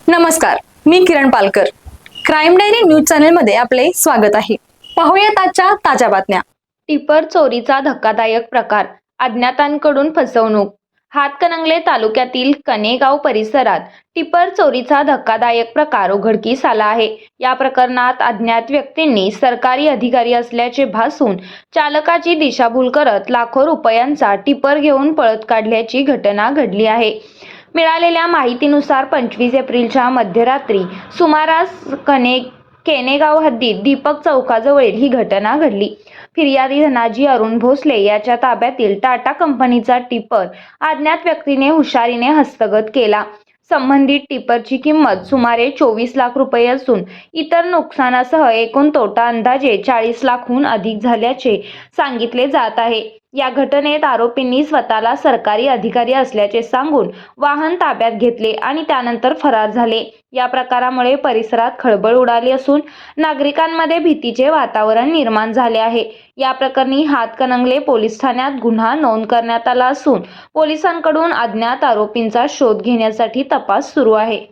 नमस्कार, मी किरण Palkar. Crime diary news चॅनलमध्ये आपले स्वागत आहे. पाहूयात आजच्या ताज्या बातम्या. टिपर चोरीचा धक्कादायक प्रकार, अज्ञातांकडून फसवणूक. हातकणंगले तालुक्यातील कनेगाव परिसरात टिपर चोरीचा धक्कादायक प्रकार उघडकीस आला आहे. या प्रकरणात अज्ञात व्यक्तींनी सरकारी अधिकारी असल्याचे भासून चालकाची दिशाभूल करत लाखो रुपयांचा टिपर घेऊन पळत काढल्याची घटना घडली आहे. मिळालेल्या माहितीनुसार 25 एप्रिलच्या मध्यरात्री सुमारास केनेगाव हद्दीत दीपक चौकाजवळील ही घटना घडली. फिर्यादी धनाजी अरुण भोसले याच्या ताब्यातील टाटा कंपनीचा टिपर अज्ञात व्यक्तीने हुशारीने हस्तगत केला. संबंधित टिपरची किंमत सुमारे 24 लाख रुपये असून इतर नुकसानासह एकूण तोटा अंदाजे 40 लाखहून अधिक झाल्याचे सांगितले जात आहे. या घटनेत आरोपींनी स्वतःला सरकारी अधिकारी असल्याचे सांगून वाहन ताब्यात घेतले आणि त्यानंतर फरार झाले. या प्रकारामुळे परिसरात खळबळ उडाली असून नागरिकांमध्ये भीतीचे वातावरण निर्माण झाले आहे. या प्रकरणी हातकणंगले पोलीस ठाण्यात गुन्हा नोंद करण्यात आला असून पोलिसांकडून अज्ञात आरोपींचा शोध घेण्यासाठी तपास सुरू आहे.